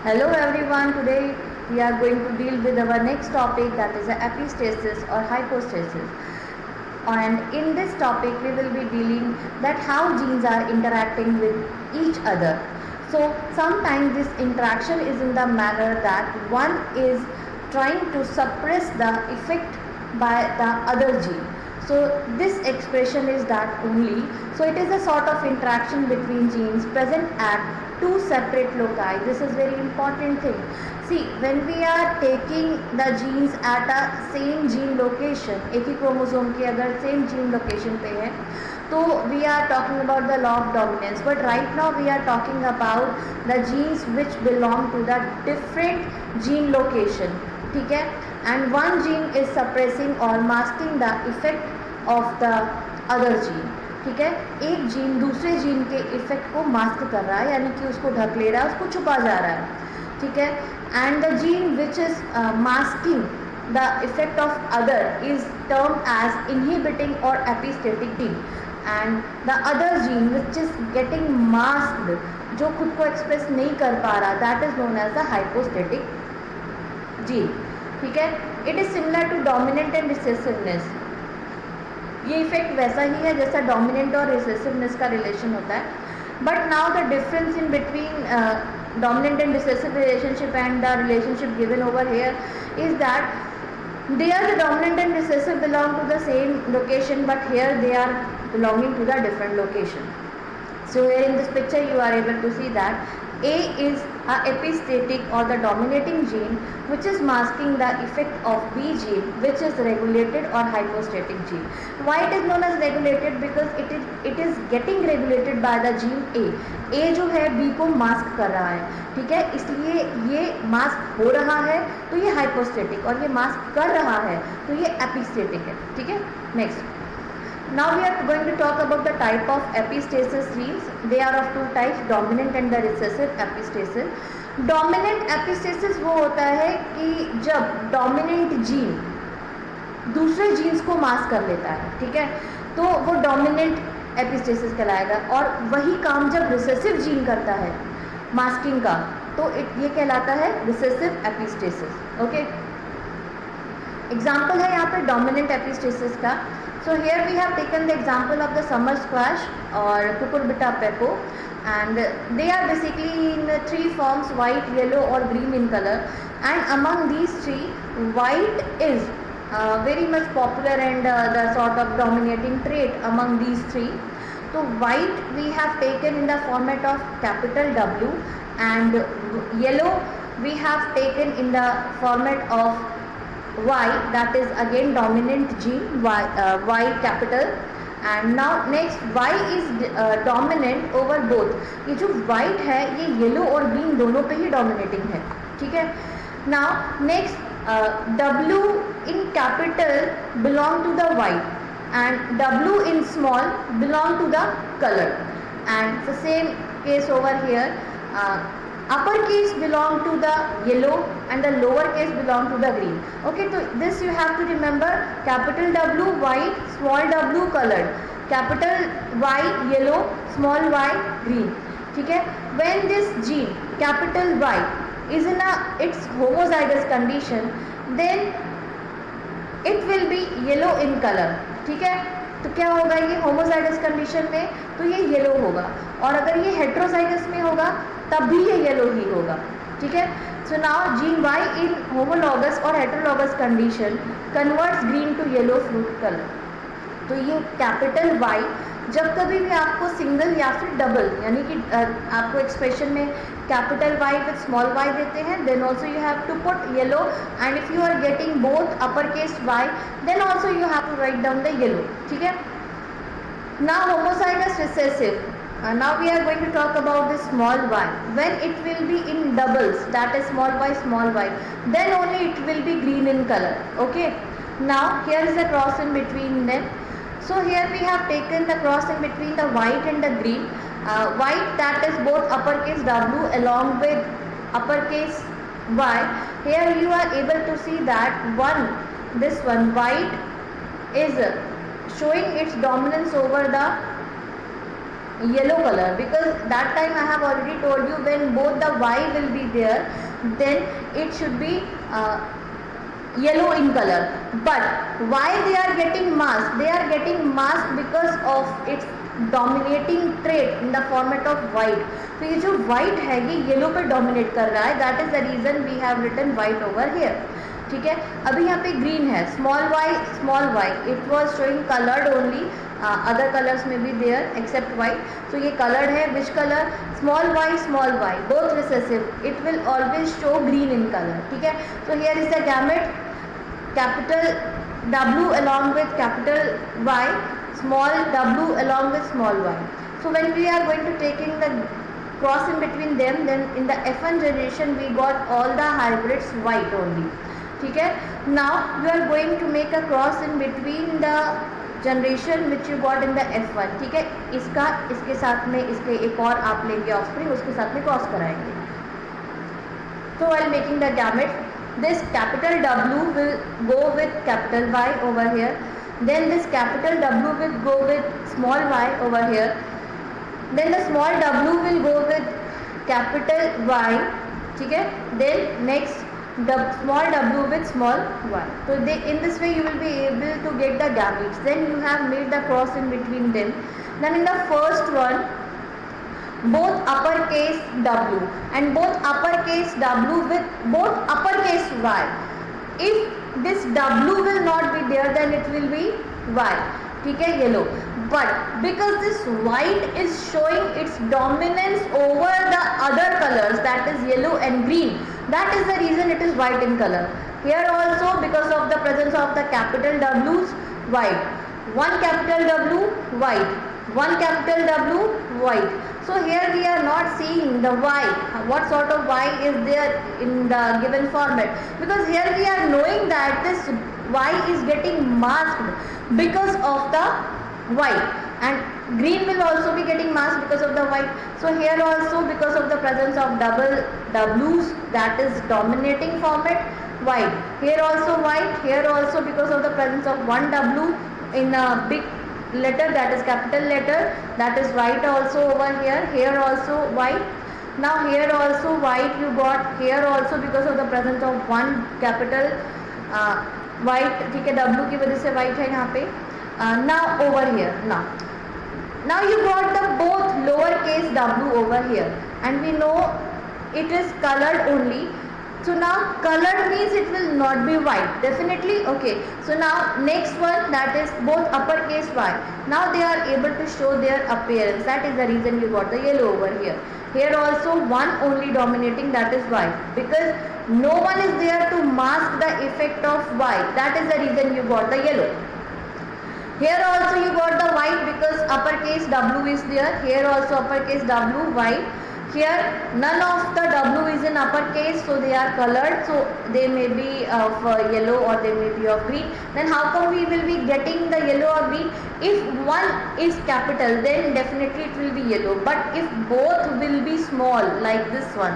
Hello everyone, today we are going to deal with our next topic, that is epistasis or hypostasis. And in this topic we will be dealing that how genes are interacting with each other. So sometimes this interaction is in the manner that one is trying to suppress the effect by the other gene. So this expression is that only. So it is a sort of interaction between genes present at two separate loci. This is very important thing. See, when we are taking the genes at a same gene location, एक ही chromosome की अगर same gene location पे है, तो we are talking about the law of dominance. But right now we are talking about the genes which belong to the different gene location. ठीक है? And one gene is suppressing or masking the effect of the other gene. ठीक है, एक gene दूसरे gene के effect को mask कर रहा है, यानी कि उसको ढक ले रहा है, उसको छुपा जा रहा है. ठीक है, and the gene which is masking the effect of other is termed as inhibiting और epistatic gene, and the other gene which is getting masked, जो खुद को एक्सप्रेस नहीं कर पा रहा, that is known as the hypostatic gene. ठीक है, it is similar to dominant and recessiveness. ये इफेक्ट वैसा ही है जैसा डोमिनेंट और रिसेसिवनेस का रिलेशन होता है. But now the difference in between dominant and recessive relationship and the relationship given over here is that they are the dominant and recessive belong to the same location, but here they are belonging to the different location. So here in this picture you are able to see that A is a epistatic or the dominating gene which is masking the effect of B gene which is regulated or hypostatic gene. Why it is known as regulated? Because it is getting regulated by the gene A. A जो है B को mask कर रहा है. ठीक है, इसलिए ये मास्क हो रहा है तो ये हाइपोस्टेटिक, और ये मास्क कर रहा है तो ये एपिस्टेटिक है. ठीक है, next. Now we are going to talk about the type of epistasis genes. They are of two types, dominant and the recessive epistasis. Dominant epistasis वो होता है कि जब dominant जीन दूसरे जीन्स को मास्क कर लेता है. ठीक है, तो वो dominant epistasis कहलाएगा, और वही काम जब recessive जीन करता है मास्किंग का, तो ये कहलाता है recessive epistasis. ओके, एग्जाम्पल है यहाँ पे डोमिनेंट एपिस्टेसिस का. So here we have taken the example of the summer squash or cucurbita pepo, and they are basically in three forms: white, yellow or green in color. And among these three, white is very much popular and the sort of dominating trait among these three. So white we have taken in the format of capital W, and yellow we have taken in the format of Y, that is again dominant gene, Y capital. And now next Y is dominant over both. ये जो white है ये yellow और green दोनों पे ही dominating है. ठीक है, now next W in capital belong to the white and W in small belong to the color, and the same case over here. Upper case belong to the yellow and the lower case belong to the green. Okay, so this you have to remember: capital W white, small w colored, capital Y yellow, small y green. ठीक है, when this gene capital Y is in its homozygous condition, then it will be yellow in color. ठीक है, तो क्या होगा, ये homozygous condition में तो ये येलो होगा, और अगर ये हेट्रोजाइगस में होगा तब भी ये येलो ही होगा. ठीक है, so now gene Y in homologous और heterologous condition converts green to yellow fruit colour. तो ये कैपिटल Y जब कभी भी आपको सिंगल या फिर डबल, यानी कि आपको एक्सप्रेशन में capital Y with small y देते हैं, then also you have to put yellow, and if you are getting both upper case Y, then also you have to write down the yellow. ठीक है, now homozygous recessive. Now we are going to talk about the small y. When it will be in doubles, that is small y, then only it will be green in color. Okay, now here is the cross in between them. So here we have taken the cross in between the white and the green. White, that is both uppercase W along with uppercase Y. Here you are able to see that this one white is showing its dominance over the yellow color, because that time I have already told you when both the Y will be there, then it should be yellow in color. But why they are getting masked? They are getting masked because of its dominating trait in the format of white. तो ये जो white है ये yellow पे dominate कर रहा है, that is the reason we have written white over here. ठीक है, अभी यहाँ पे green है, small y, it was showing colored only, other colors may be there except white. So ये colored है, which color? Small y, both recessive, it will always show green in color. ठीक है, so here is the gamete, capital W along with capital Y, small w along with small y. So when we are going to taking the cross in between them, then in the F1 generation we got all the hybrids white only. ठीक है, now you are going to make a cross in between the generation which you got in the F1. ठीक है, इसका इसके साथ में इसके एक और आप लेंगे ऑफस्प्रिंग, उसके साथ में क्रॉस कराएंगे. So while making the gamete, this capital W will go with capital Y over here, then this capital W will go with small y over here, then the small w will go with capital Y. ठीक है, then next the small w with small y. So they, in this way you will be able to get the gametes. Then you have made the cross in between them. Then in the first one, both uppercase W and both uppercase W with both uppercase Y. If this W will not be there, then it will be Y. ठीक है, yellow. But because this white is showing its dominance over the other colors, that is yellow and green, that is the reason it is white in color. Here also, because of the presence of the capital W's, white. One capital W, white. One capital W, white. So here we are not seeing the Y, what sort of Y is there in the given format, because here we are knowing that this Y is getting masked because of the white, and green will also be getting masked because of the white. So here also, because of the presence of double W's, that is dominating format, white. Here also white, here also because of the presence of one W in a big letter, that is capital letter, that is white also over here. Here also white. Now here also white you got, here also because of the presence of one capital white. ठीक है, W की वजह से white है यहाँ पे. Now over here, now you got the both lowercase w over here, and we know it is colored only. So now colored means it will not be white, definitely. Okay, so now next one, that is both uppercase Y. Now they are able to show their appearance, that is the reason you got the yellow over here. Here also one only dominating, that is Y, because no one is there to mask the effect of Y, that is the reason you got the yellow. Here also you got the white because uppercase W is there. Here also uppercase W, white. Here none of the W is in uppercase, so they are colored. So they may be of yellow or they may be of green. Then how come we will be getting the yellow or green? If one is capital, then definitely it will be yellow. But if both will be small like this one,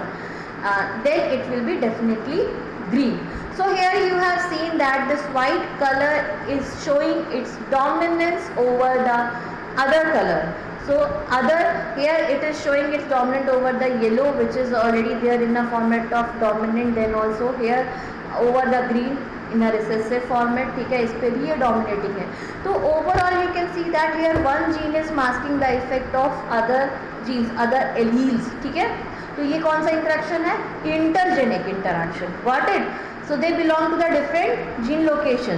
then it will be definitely green. So here you have seen that this white color is showing its dominance over the other color. So other, here it is showing its dominant over the yellow, which is already there in a format of dominant. Then also here over the green in a recessive format. ठीक है, इस पे भी ये dominating है. तो overall you can see that here one gene is masking the effect of other genes, other alleles. ठीक है, तो ये कौन सा इंटरेक्शन है? Intergenic interaction. Got it? So they belong to the different gene locations.